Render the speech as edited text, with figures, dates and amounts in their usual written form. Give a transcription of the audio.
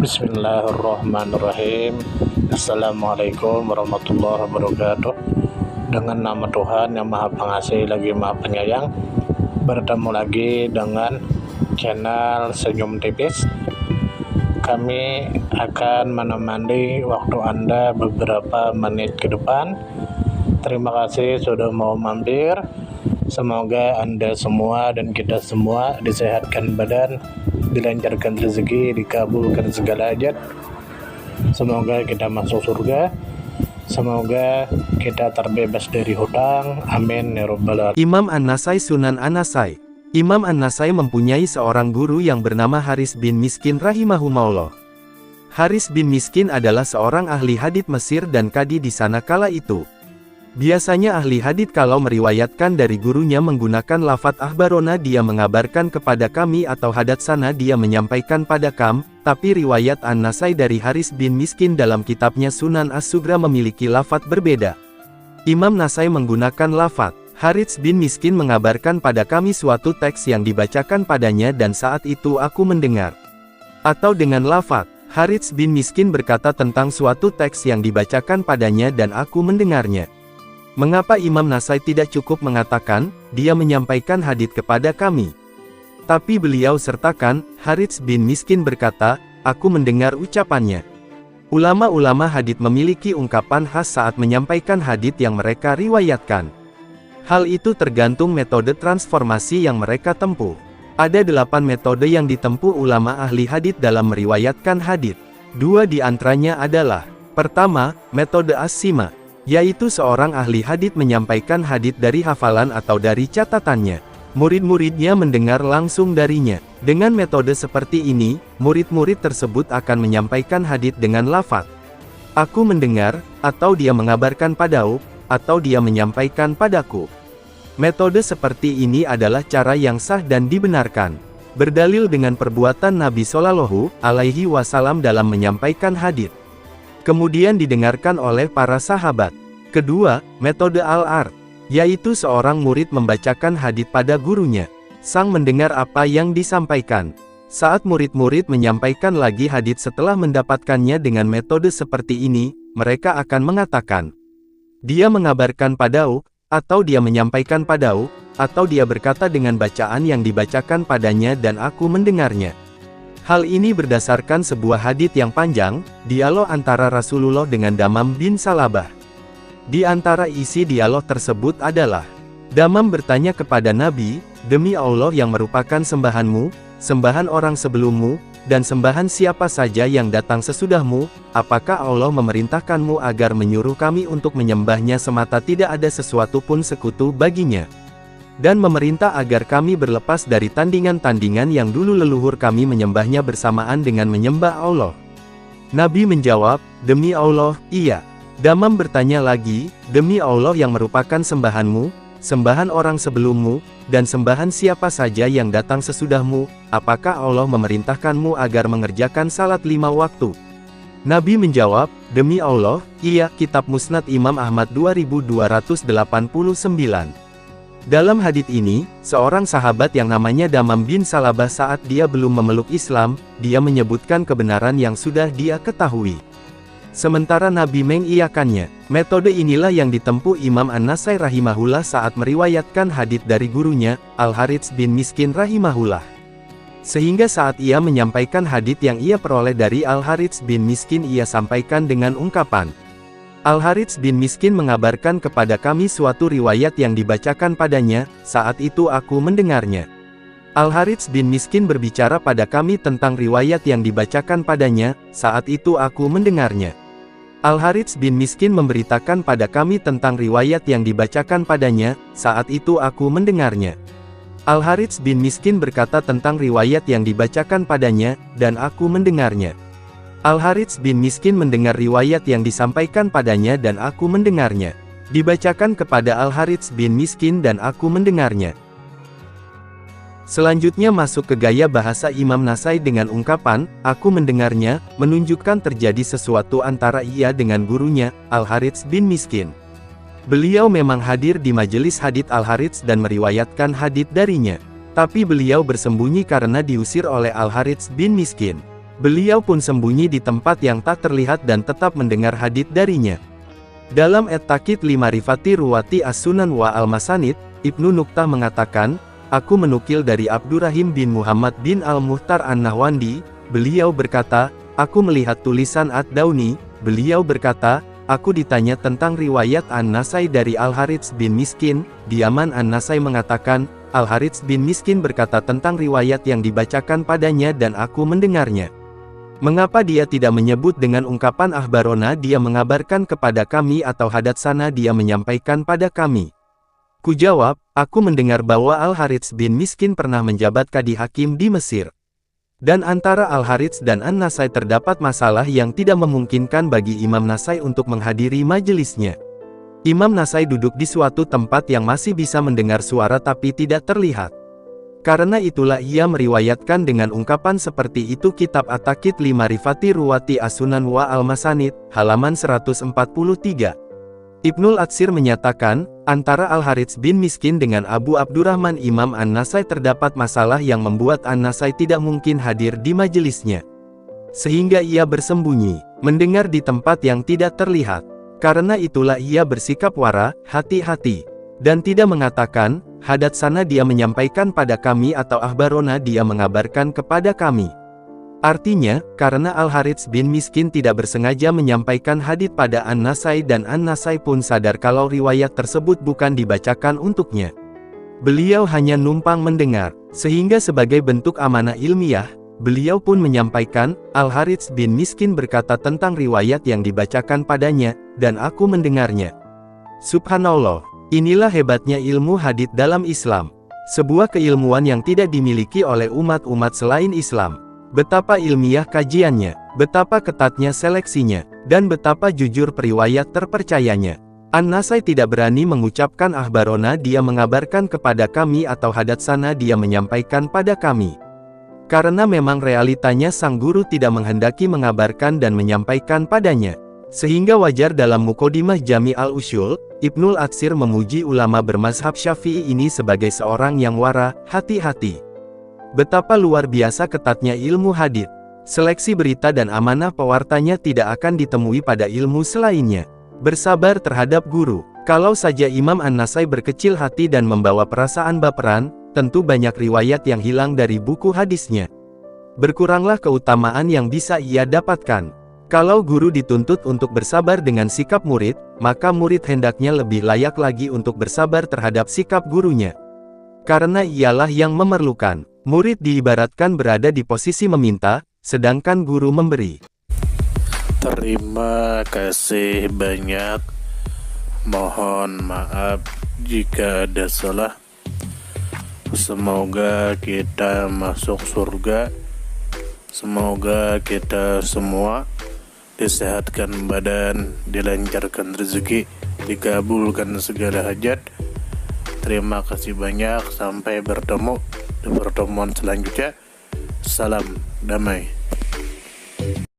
Bismillahirrahmanirrahim. Assalamualaikum warahmatullahi wabarakatuh. Dengan nama Tuhan yang Maha Pengasih lagi Maha Penyayang, bertemu lagi dengan channel Senyum Tipis. Kami akan menemani waktu Anda beberapa menit ke depan. Terima kasih sudah mau mampir. Semoga Anda semua dan kita semua disehatkan badan, dilancarkan rezeki, dikabulkan segala hajat. Semoga kita masuk surga. Semoga kita terbebas dari hutang. Amin ya rabbal alamin. Imam An-Nasai Sunan An-Nasai. Imam An-Nasai mempunyai seorang guru yang bernama Haris bin Miskin rahimahumullah. Haris bin Miskin adalah seorang ahli hadits Mesir dan kadi di sana kala itu. Biasanya ahli hadits kalau meriwayatkan dari gurunya menggunakan lafadz akhbarona dia mengabarkan kepada kami atau hadatsana dia menyampaikan pada kam, tapi riwayat An-Nasai dari Haris bin Miskin dalam kitabnya Sunan As-Sugra memiliki lafadz berbeda. Imam Nasai menggunakan lafadz, Haris bin Miskin mengabarkan pada kami suatu teks yang dibacakan padanya dan saat itu aku mendengar. Atau dengan lafadz, Haris bin Miskin berkata tentang suatu teks yang dibacakan padanya dan aku mendengarnya. Mengapa Imam Nasai tidak cukup mengatakan, dia menyampaikan hadits kepada kami? Tapi beliau sertakan, Haris bin Miskin berkata, aku mendengar ucapannya. Ulama-ulama hadits memiliki ungkapan khas saat menyampaikan hadits yang mereka riwayatkan. Hal itu tergantung metode transformasi yang mereka tempuh. Ada 8 metode yang ditempuh ulama ahli hadits dalam meriwayatkan hadits. 2 di antaranya adalah, pertama, metode as-sima, yaitu seorang ahli hadits menyampaikan hadits dari hafalan atau dari catatannya. Murid-muridnya mendengar langsung darinya. Dengan metode seperti ini, murid-murid tersebut akan menyampaikan hadits dengan lafadz, aku mendengar, atau dia mengabarkan padaku, atau dia menyampaikan padaku. Metode seperti ini adalah cara yang sah dan dibenarkan. Berdalil dengan perbuatan Nabi Shallallahu Alaihi Wasallam dalam menyampaikan hadits. Kemudian didengarkan oleh para sahabat. Kedua, metode al-ard, yaitu seorang murid membacakan hadits pada gurunya. Sang mendengar apa yang disampaikan. Saat murid-murid menyampaikan lagi hadits setelah mendapatkannya dengan metode seperti ini, mereka akan mengatakan, dia mengabarkan padaku, atau dia menyampaikan padaku, atau dia berkata dengan bacaan yang dibacakan padanya dan aku mendengarnya. Hal ini berdasarkan sebuah hadits yang panjang, dialog antara Rasulullah dengan Damam bin Salabah. Di antara isi dialog tersebut adalah, Damam bertanya kepada Nabi, demi Allah yang merupakan sembahanmu, sembahan orang sebelummu, dan sembahan siapa saja yang datang sesudahmu, apakah Allah memerintahkanmu agar menyuruh kami untuk menyembahnya semata tidak ada sesuatu pun sekutu baginya? Dan memerintah agar kami berlepas dari tandingan-tandingan yang dulu leluhur kami menyembahnya bersamaan dengan menyembah Allah. Nabi menjawab, demi Allah, iya. Damam bertanya lagi, demi Allah yang merupakan sembahanmu, sembahan orang sebelummu, dan sembahan siapa saja yang datang sesudahmu, apakah Allah memerintahkanmu agar mengerjakan salat 5 waktu? Nabi menjawab, demi Allah, iya. Kitab Musnad Imam Ahmad 2289. Dalam hadits ini, seorang sahabat yang namanya Damam bin Salabah saat dia belum memeluk Islam, dia menyebutkan kebenaran yang sudah dia ketahui. Sementara Nabi mengiyakannya. Metode inilah yang ditempuh Imam An-Nasai rahimahullah saat meriwayatkan hadits dari gurunya, Al-Haris bin Miskin rahimahullah. Sehingga saat ia menyampaikan hadits yang ia peroleh dari Al-Haris bin Miskin ia sampaikan dengan ungkapan, Al-Haris bin Miskin mengabarkan kepada kami suatu riwayat yang dibacakan padanya, saat itu aku mendengarnya. Al-Haris bin Miskin berbicara pada kami tentang riwayat yang dibacakan padanya, saat itu aku mendengarnya. Al-Haris bin Miskin memberitakan pada kami tentang riwayat yang dibacakan padanya, saat itu aku mendengarnya. Al-Haris bin Miskin berkata tentang riwayat yang dibacakan padanya, dan aku mendengarnya. Al-Haris bin Miskin mendengar riwayat yang disampaikan padanya dan aku mendengarnya. Dibacakan kepada Al-Haris bin Miskin dan aku mendengarnya. Selanjutnya masuk ke gaya bahasa Imam Nasai dengan ungkapan, aku mendengarnya, menunjukkan terjadi sesuatu antara ia dengan gurunya, Al-Haris bin Miskin. Beliau memang hadir di majelis hadits Al-Haris dan meriwayatkan hadits darinya. Tapi beliau bersembunyi karena diusir oleh Al-Haris bin Miskin. Beliau pun sembunyi di tempat yang tak terlihat dan tetap mendengar hadits darinya. Dalam At-Taqid li Ma'rifati Ruwati As-Sunan wa Al-Masanid, Ibnu Nuktah mengatakan, aku menukil dari Abdurrahim bin Muhammad bin Al-Muhtar An-Nahwandi, beliau berkata, aku melihat tulisan Ad-Dauni, beliau berkata, aku ditanya tentang riwayat An-Nasai dari Al-Harits bin Miskin, di Yaman An-Nasai mengatakan, Al-Harits bin Miskin berkata tentang riwayat yang dibacakan padanya dan aku mendengarnya. Mengapa dia tidak menyebut dengan ungkapan akhbarona dia mengabarkan kepada kami atau hadatsana dia menyampaikan pada kami? Kujawab, aku mendengar bahwa Al-Harits bin Miskin pernah menjabat kadi hakim di Mesir. Dan antara Al-Harits dan An-Nasai terdapat masalah yang tidak memungkinkan bagi Imam Nasai untuk menghadiri majelisnya. Imam Nasai duduk di suatu tempat yang masih bisa mendengar suara tapi tidak terlihat. Karena itulah ia meriwayatkan dengan ungkapan seperti itu kitab At-Taqid li Ma'rifati Ruwati As-Sunan wa Al-Masanid, halaman 143. Ibnul Atsir menyatakan, antara Al-Harits bin Miskin dengan Abu Abdurrahman Imam An-Nasai terdapat masalah yang membuat An-Nasai tidak mungkin hadir di majelisnya. Sehingga ia bersembunyi, mendengar di tempat yang tidak terlihat. Karena itulah ia bersikap wara, hati-hati, dan tidak mengatakan, hadatsana dia menyampaikan pada kami atau akhbarona dia mengabarkan kepada kami. Artinya, karena Al-Harits bin Miskin tidak bersengaja menyampaikan hadits pada An-Nasai dan An-Nasai pun sadar kalau riwayat tersebut bukan dibacakan untuknya. Beliau hanya numpang mendengar, sehingga sebagai bentuk amanah ilmiah, beliau pun menyampaikan, Al-Harits bin Miskin berkata tentang riwayat yang dibacakan padanya, dan aku mendengarnya. Subhanallah, inilah hebatnya ilmu hadits dalam Islam. Sebuah keilmuan yang tidak dimiliki oleh umat-umat selain Islam. Betapa ilmiah kajiannya, betapa ketatnya seleksinya, dan betapa jujur periwayat terpercayanya. An-Nasai tidak berani mengucapkan akhbarona dia mengabarkan kepada kami atau hadatsana dia menyampaikan pada kami. Karena memang realitanya sang guru tidak menghendaki mengabarkan dan menyampaikan padanya. Sehingga wajar dalam Muqaddimah Jami' al-Usyul, Ibnul Atsir memuji ulama bermazhab Syafi'i ini sebagai seorang yang wara, hati-hati. Betapa luar biasa ketatnya ilmu hadits. Seleksi berita dan amanah pewartanya tidak akan ditemui pada ilmu selainnya. Bersabar terhadap guru. Kalau saja Imam An-Nasai berkecil hati dan membawa perasaan baperan, tentu banyak riwayat yang hilang dari buku hadisnya. Berkuranglah keutamaan yang bisa ia dapatkan. Kalau guru dituntut untuk bersabar dengan sikap murid, maka murid hendaknya lebih layak lagi untuk bersabar terhadap sikap gurunya. Karena ialah yang memerlukan. Murid diibaratkan berada di posisi meminta, sedangkan guru memberi. Terima kasih banyak. Mohon maaf jika ada salah. Semoga kita masuk surga. Semoga kita semua disehatkan badan, dilancarkan rezeki, dikabulkan segala hajat. Terima kasih banyak. Sampai bertemu di pertemuan selanjutnya. Salam damai.